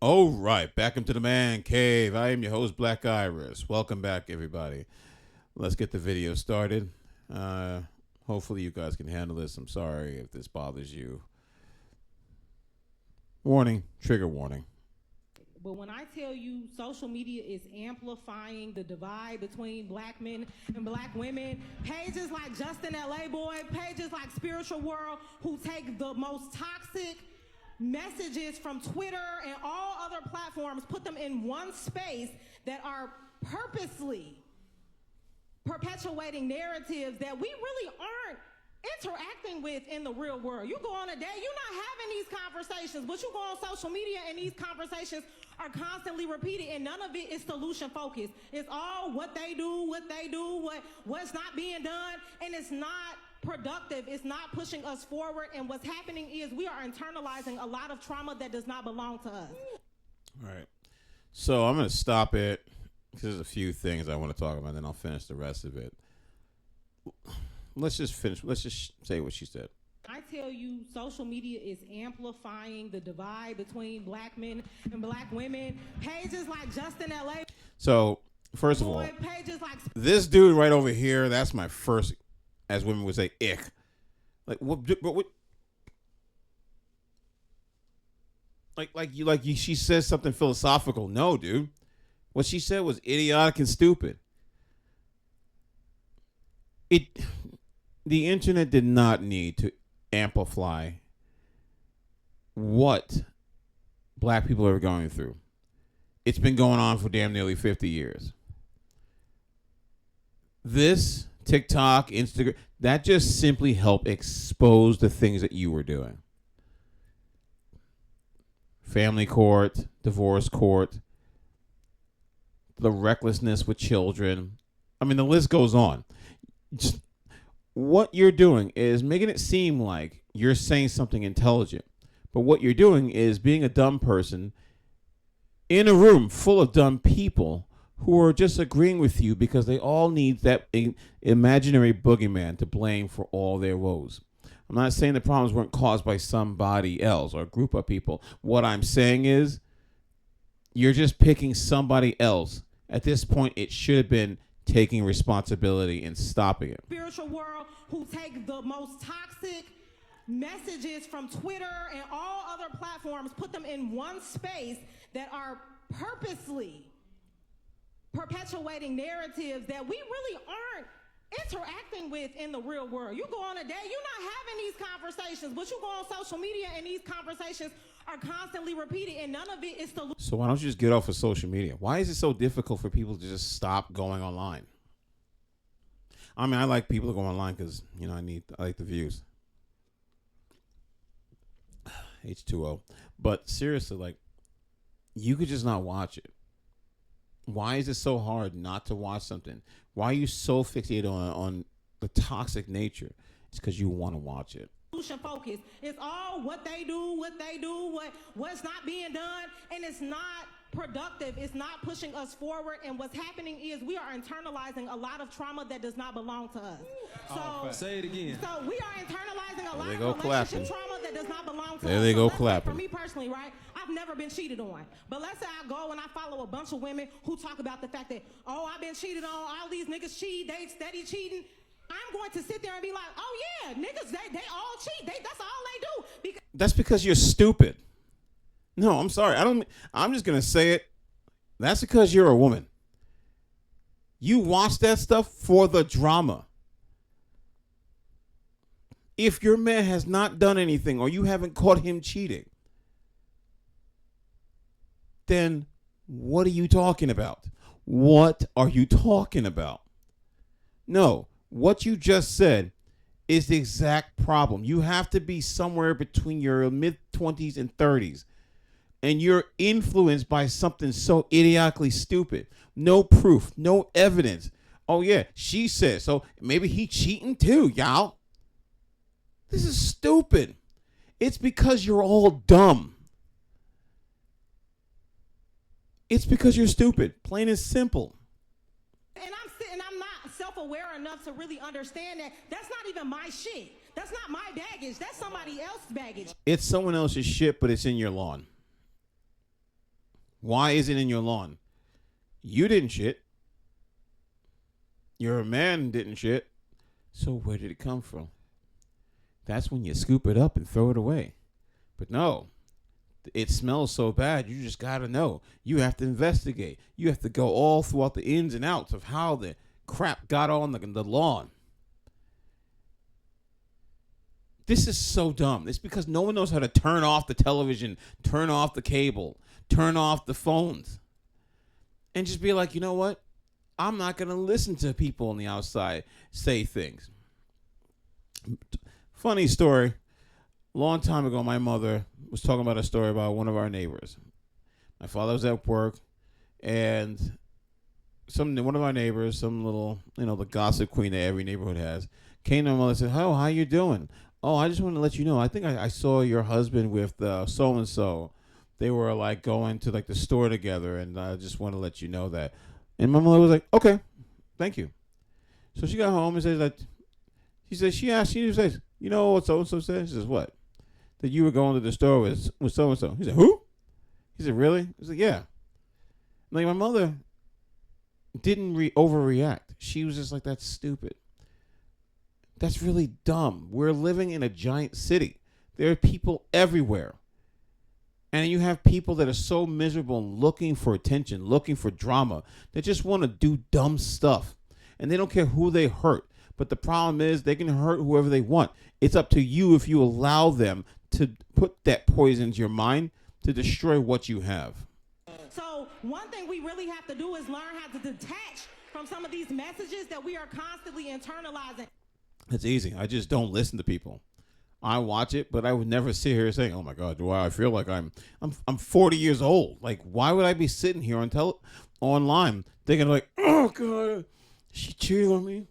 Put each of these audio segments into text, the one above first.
All right, back into the man cave. I am your host, Black Iris. Welcome back, everybody. Let's get the video started. Uh, Hopefully, you guys can handle this. I'm sorry if this bothers you. Warning, trigger warning. But when I tell you social media is amplifying the divide between black men and black women, pages like Justin LA Boy, pages like Spiritual World, who take the most toxic messages from Twitter and all other platforms, put them in one space that are purposely perpetuating narratives that we really aren't interacting with in the real world. You go on a date, you're not having these conversations, but you go on social media and these conversations are constantly repeated, and none of it is solution focused. It's all what they do, what's not being done, and it's not productive. It's not pushing us forward, and what's happening is we are internalizing a lot of trauma that does not belong to us. All right. So I'm going to stop it because there's a few things I want to talk about, and then I'll finish the rest of it. Let's just finish. Let's just say what she said. I tell you, social media is amplifying the divide between black men and black women. Pages like Justin LA. So, first of all, pages like this dude right over here, that's my first, as women would say, ick. Like, what she says something philosophical. No, dude. What she said was idiotic and stupid. The internet did not need to amplify what black people are going through. It's been going on for damn nearly 50 years. This TikTok, Instagram, that just simply helped expose the things that you were doing. Family court, divorce court, the recklessness with children. I mean, the list goes on. Just, what you're doing is making it seem like you're saying something intelligent. But what you're doing is being a dumb person in a room full of dumb people who are just agreeing with you because they all need that imaginary boogeyman to blame for all their woes. I'm not saying the problems weren't caused by somebody else or a group of people. What I'm saying is you're just picking somebody else. At this point, it should have been taking responsibility and stopping it. Spiritual World, who take the most toxic messages from Twitter and all other platforms, put them in one space that are purposely perpetuating narratives that we really aren't interacting with in the real world. You go on a date, you're not having these conversations, but you go on social media and these conversations are constantly repeated, and none of it is solution. So why don't you just get off of social media? Why is it so difficult for people to just stop going online? I mean, I like people to go online because, I like the views. H2O. But seriously, like, you could just not watch it. Why is it so hard not to watch something? Why are you so fixated on the toxic nature? It's because you want to watch it. Focus. It's all what they do, what's not being done, and it's not productive. It's not pushing us forward, and what's happening is we are internalizing a lot of trauma that does not belong to us. So say it again. So we are internalizing a lot go of relationship clapping. trauma that does not belong to us. There they go let's say clapping. For me personally, right, I've never been cheated on. But let's say I go and I follow a bunch of women who talk about the fact that, I've been cheated on, all these niggas cheat, they steady cheating. I'm going to sit there and be like, oh yeah, niggas, they all cheat. That's all they do. That's because you're stupid. No, I'm sorry. I'm just going to say it. That's because you're a woman. You watch that stuff for the drama. If your man has not done anything or you haven't caught him cheating, then what are you talking about? What are you talking about? No. What you just said is the exact problem. You have to be somewhere between your mid-20s and 30s, and you're influenced by something so idiotically stupid. No proof, no evidence. Oh, yeah, she said, so maybe he cheating too, y'all. This is stupid. It's because you're all dumb. It's because you're stupid, plain and simple. And I'm not self-aware enough to really understand that that's not even my shit. That's not my baggage. That's somebody else's baggage. It's someone else's shit, but it's in your lawn. Why is it in your lawn? You didn't shit. Your man didn't shit. So where did it come from? That's when you scoop it up and throw it away. But no, it smells so bad, you just got to know. You have to investigate. You have to go all throughout the ins and outs of how the crap got on the lawn. This is so dumb. It's because no one knows how to turn off the television, turn off the cable, turn off the phones, and just be like, you know what? I'm not going to listen to people on the outside say things. Funny story. Long time ago, my mother was talking about a story about one of our neighbors. My father was at work, and one of our neighbors, some little, the gossip queen that every neighborhood has, came to my mother and said, "Oh, how you doing? Oh, I just want to let you know, I think I saw your husband with so-and-so. They were, like, going to, like, the store together, and I just want to let you know that." And my mother was like, "Okay, thank you." So she got home and says that, she says, "You know what so-and-so said?" She says, "What?" "That you were going to the store with so-and-so." He said, "Who?" He said, "Really?" He said, "Yeah." Like, my mother didn't overreact. She was just like, "That's stupid. That's really dumb. We're living in a giant city. There are people everywhere. And you have people that are so miserable looking for attention, looking for drama. They just want to do dumb stuff. And they don't care who they hurt. But the problem is they can hurt whoever they want. It's up to you if you allow them to put that poison into your mind to destroy what you have." So one thing we really have to do is learn how to detach from some of these messages that we are constantly internalizing. It's easy. I just don't listen to people. I watch it, but I would never sit here saying, "Oh my God, do I feel like I'm 40 years old." Like, why would I be sitting here online thinking like, "Oh God, she cheated on me.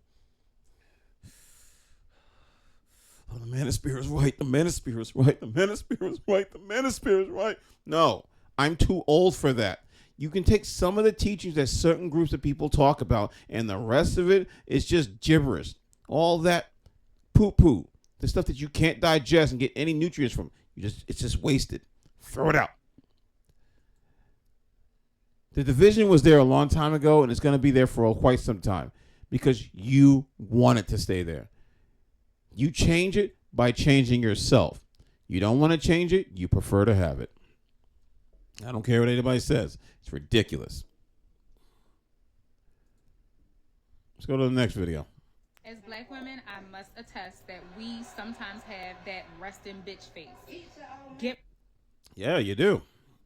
Oh, the manosphere is right. The manosphere is right. The manosphere is right. The manosphere is right." No, I'm too old for that. You can take some of the teachings that certain groups of people talk about, and the rest of it is just gibberish. All that poo-poo, the stuff that you can't digest and get any nutrients from, it's just wasted. Throw it out. The division was there a long time ago, and it's going to be there for quite some time because you want it to stay there. You change it by changing yourself. You don't want to change it, you prefer to have it. I don't care what anybody says. It's ridiculous. Let's go to the next video. As Black women, I must attest that we sometimes have that resting bitch face. Yeah, you do.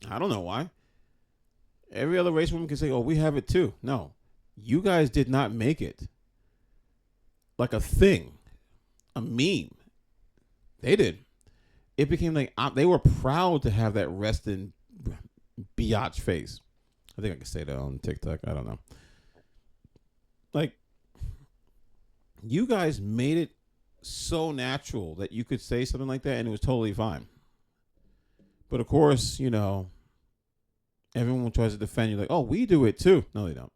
I don't know why. Every other race woman can say, "Oh, we have it too." No, you guys did not make it like a thing, a meme. They did. It became like they were proud to have that resting biatch face. I think I can say that on TikTok. I don't know. Like, you guys made it so natural that you could say something like that and it was totally fine. But of course, everyone tries to defend you like, "Oh, we do it too." No, they don't.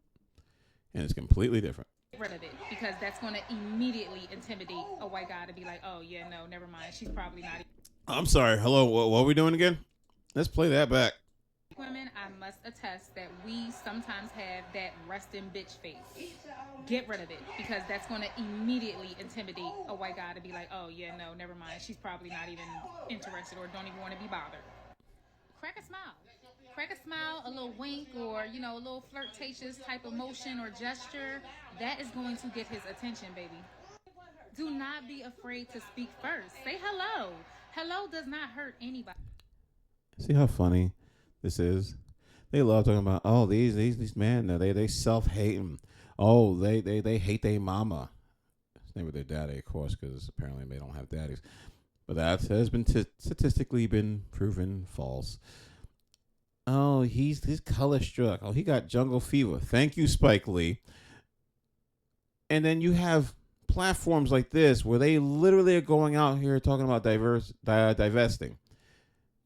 And it's completely different. Get rid of it, because that's going to immediately intimidate a white guy to be like, "Oh, yeah, no, never mind. She's probably not." I'm sorry. Hello, what are we doing again? Let's play that back. Women, I must attest that we sometimes have that resting bitch face. Get rid of it, because that's going to immediately intimidate a white guy to be like, "Oh, yeah, no, never mind. She's probably not even interested or don't even want to be bothered." Crack a smile. Crack a smile, a little wink, or, a little flirtatious type of motion or gesture. That is going to get his attention, baby. Do not be afraid to speak first. Say hello. Hello does not hurt anybody. See how funny this is? They love talking about, "Oh, these men, they self-hating. Oh, they hate their mama." It's never their daddy, of course, because apparently they don't have daddies. But that has been statistically been proven false. "Oh, he's color struck. Oh, he got jungle fever." Thank you, Spike Lee. And then you have platforms like this where they literally are going out here talking about divesting.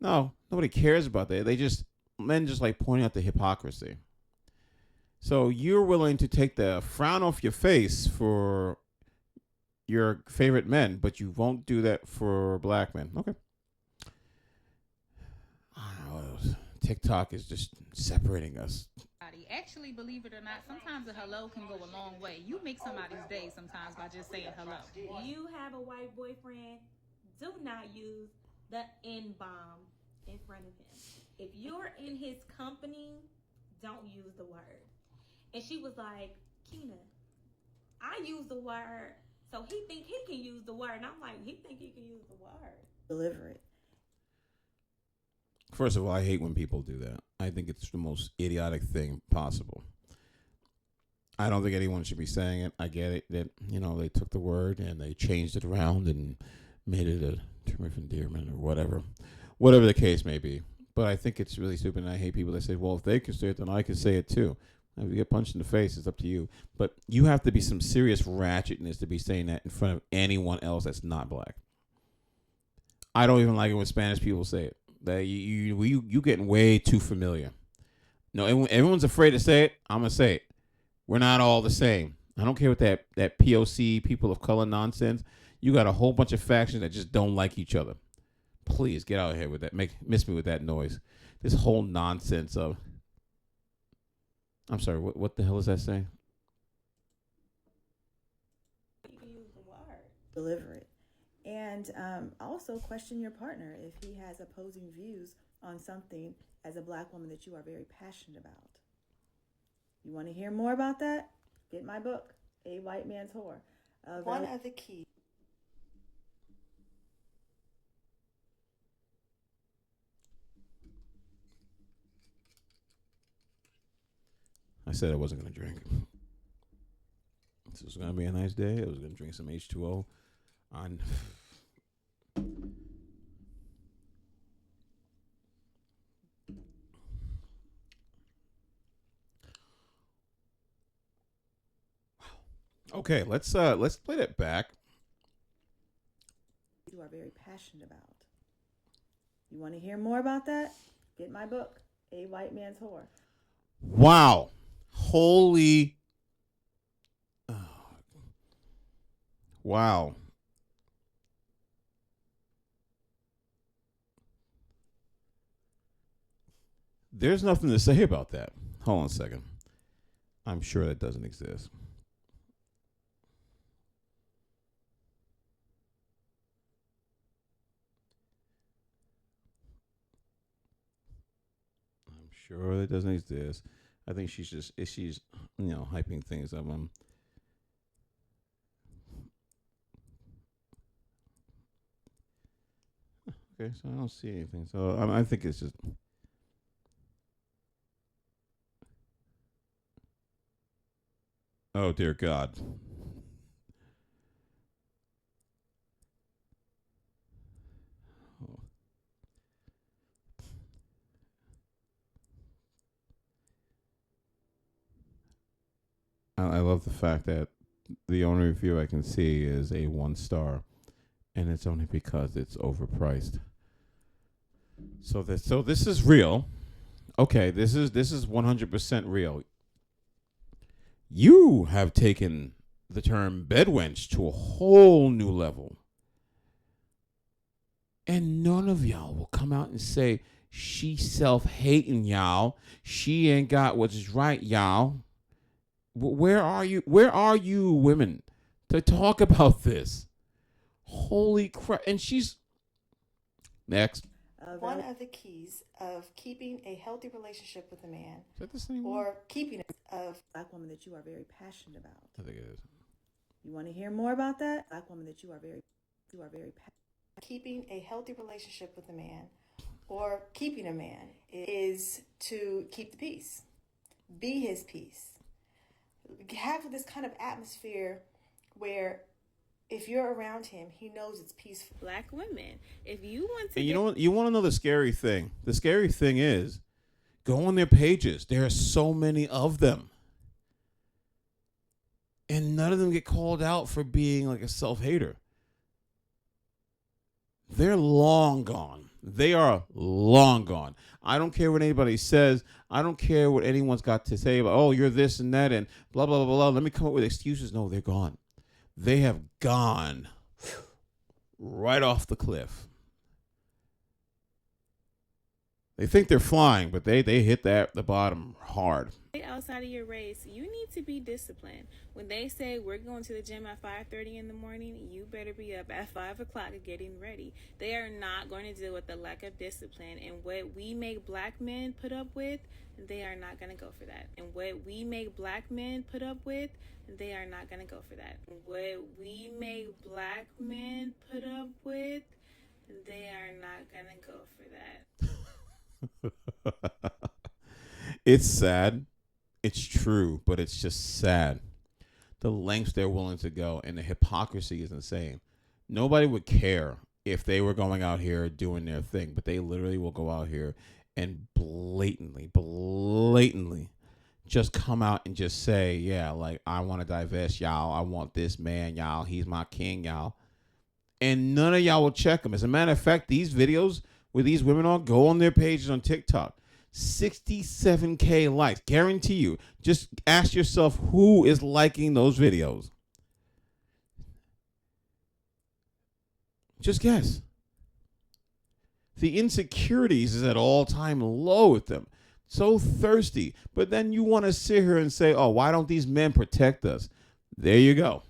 No, nobody cares about that. Men just like pointing out the hypocrisy. So you're willing to take the frown off your face for your favorite men, but you won't do that for black men. Okay. I don't know. TikTok is just separating us. Actually, believe it or not, sometimes a hello can go a long way. You make somebody's day sometimes by just saying hello. You have a white boyfriend, do not use the N bomb in front of him. If you're in his company, don't use the word. And she was like, Keena, I use the word, so he think he can use the word. And I'm like, he think he can use the word. Deliver it. First of all, I hate when people do that. I think it's the most idiotic thing possible. I don't think anyone should be saying it. I get it that, they took the word and they changed it around and made it a term of endearment or whatever the case may be. But I think it's really stupid, and I hate people that say, well, if they can say it, then I can say it too. If you get punched in the face, it's up to you. But you have to be some serious ratchetness to be saying that in front of anyone else that's not black. I don't even like it when Spanish people say it. That you getting way too familiar. No, everyone's afraid to say it. I'm gonna say it. We're not all the same. I don't care what that POC, people of color nonsense. You got a whole bunch of factions that just don't like each other. Please get out of here with that. Miss me with that noise. This whole nonsense of. I'm sorry. What the hell is that saying? You can use the word. Deliver it. And also question your partner if he has opposing views on something as a black woman that you are very passionate about. You want to hear more about that? Get my book, A White Man's Whore. One of the keys. I said I wasn't going to drink. This was going to be a nice day. I was going to drink some H2O on. Okay, let's play that back. You are very passionate about. You want to hear more about that? Get my book, A White Man's Whore. Wow. Holy. Wow. There's nothing to say about that. Hold on a second. I'm sure that doesn't exist. I'm sure that doesn't exist. I think she's hyping things up. Okay, so I don't see anything. So I think it's just. Oh dear God. I love the fact that the only review I can see is a 1 star, and it's only because it's overpriced. So this is real. Okay, this is 100% real. You have taken the term bedwench to a whole new level. And none of y'all will come out and say she self-hating, y'all. She ain't got what's right, y'all. Where are you? Where are you women to talk about this? Holy crap. And she's next. One of the keys of keeping a healthy relationship with a man, Is that the same one? or keeping it of Black woman that you are very passionate about. I think it is. You want to hear more about that? Black woman that you are very keeping a healthy relationship with a man, or keeping a man, is to keep the peace, be his peace, have this kind of atmosphere where if you're around him, he knows it's peaceful. Black women, if you want to, And you know what? You want to know the scary thing? The scary thing is, go on their pages. There are so many of them. And none of them get called out for being like a self-hater. They're long gone. They are long gone. I don't care what anybody says. I don't care what anyone's got to say about, oh, you're this and that and blah, blah, blah, blah. Let me come up with excuses. No, they're gone. They have gone right off the cliff. They think they're flying, but they hit the bottom hard. Outside of your race, you need to be disciplined. When they say we're going to the gym at 5:30 in the morning, you better be up at 5 o'clock getting ready. They are not going to deal with the lack of discipline. And what we make black men put up with, they are not going to go for that. And what we make black men put up with, they are not going to go for that. What we make black men put up with, they are not going to go for that. It's sad. It's true, but it's just sad. The lengths they're willing to go and the hypocrisy is insane. Nobody would care if they were going out here doing their thing, but they literally will go out here and blatantly just come out and just say, yeah, like, I want to divest, y'all. I want this man, y'all. He's my king, y'all. And none of y'all will check them. As a matter of fact, these videos where these women are, go on their pages on TikTok. 67K likes. Guarantee you. Just ask yourself who is liking those videos. Just guess. The insecurities is at all-time low with them. So thirsty. But then you want to sit here and say, oh, why don't these men protect us? There you go.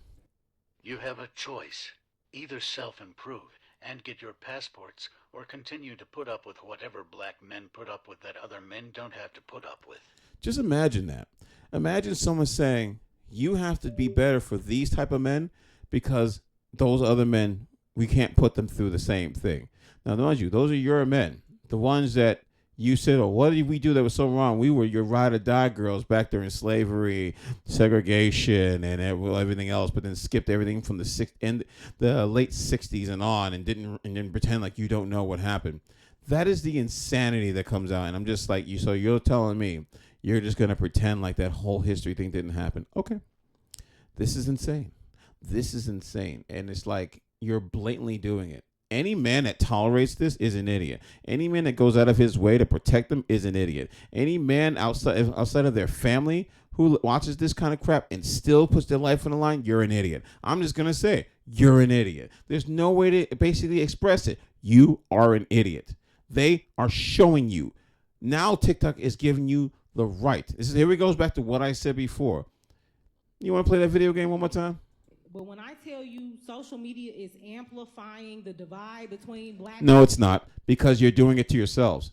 You have a choice. Either self-improve and get your passports, or continue to put up with whatever black men put up with that other men don't have to put up with. Just imagine that. Imagine someone saying, you have to be better for these type of men because those other men, we can't put them through the same thing. Now, mind you, those are your men. The ones that you said, oh, what did we do that was so wrong? We were your ride or die girls back there in slavery, segregation, and everything else, but then skipped everything from the late 60s and on and didn't pretend like you don't know what happened. That is the insanity that comes out. And I'm just like, so you're telling me you're just going to pretend like that whole history thing didn't happen. Okay. This is insane. This is insane. And it's like you're blatantly doing it. Any man that tolerates this is an idiot. Any man that goes out of his way to protect them is an idiot. Any man outside of their family who watches this kind of crap and still puts their life on the line, you're an idiot. I'm just going to say, you're an idiot. There's no way to basically express it. You are an idiot. They are showing you. Now TikTok is giving you the right. Here we goes back to what I said before. You want to play that video game one more time? But when I tell you social media is amplifying the divide between black... No, it's not, because you're doing it to yourselves.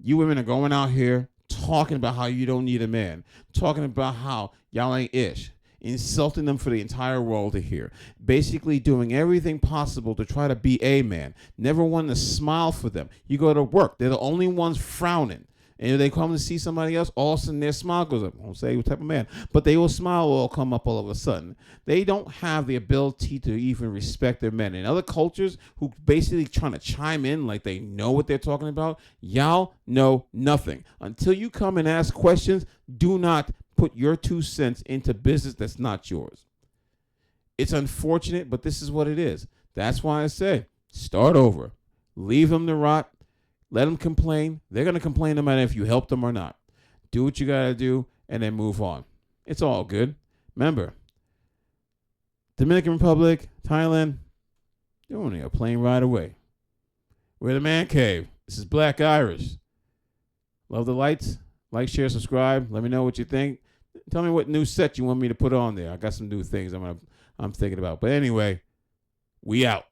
You women are going out here talking about how you don't need a man, talking about how y'all ain't ish, insulting them for the entire world to hear, basically doing everything possible to try to be a man, never wanting to smile for them. You go to work, they're the only ones frowning. And if they come to see somebody else, all of a sudden their smile goes up. I won't say what type of man, but they will smile will come up all of a sudden. They don't have the ability to even respect their men. In other cultures who basically trying to chime in like they know what they're talking about, y'all know nothing. Until you come and ask questions, do not put your 2 cents into business that's not yours. It's unfortunate, but this is what it is. That's why I say, start over. Leave them to rot. Let them complain. They're going to complain no matter if you help them or not. Do what you got to do and then move on. It's all good. Remember, Dominican Republic, Thailand, you're only a plane ride away. We're the Man Cave. This is Black Irish. Love the lights. Like, share, subscribe. Let me know what you think. Tell me what new set you want me to put on there. I got some new things I'm thinking about. But anyway, we out.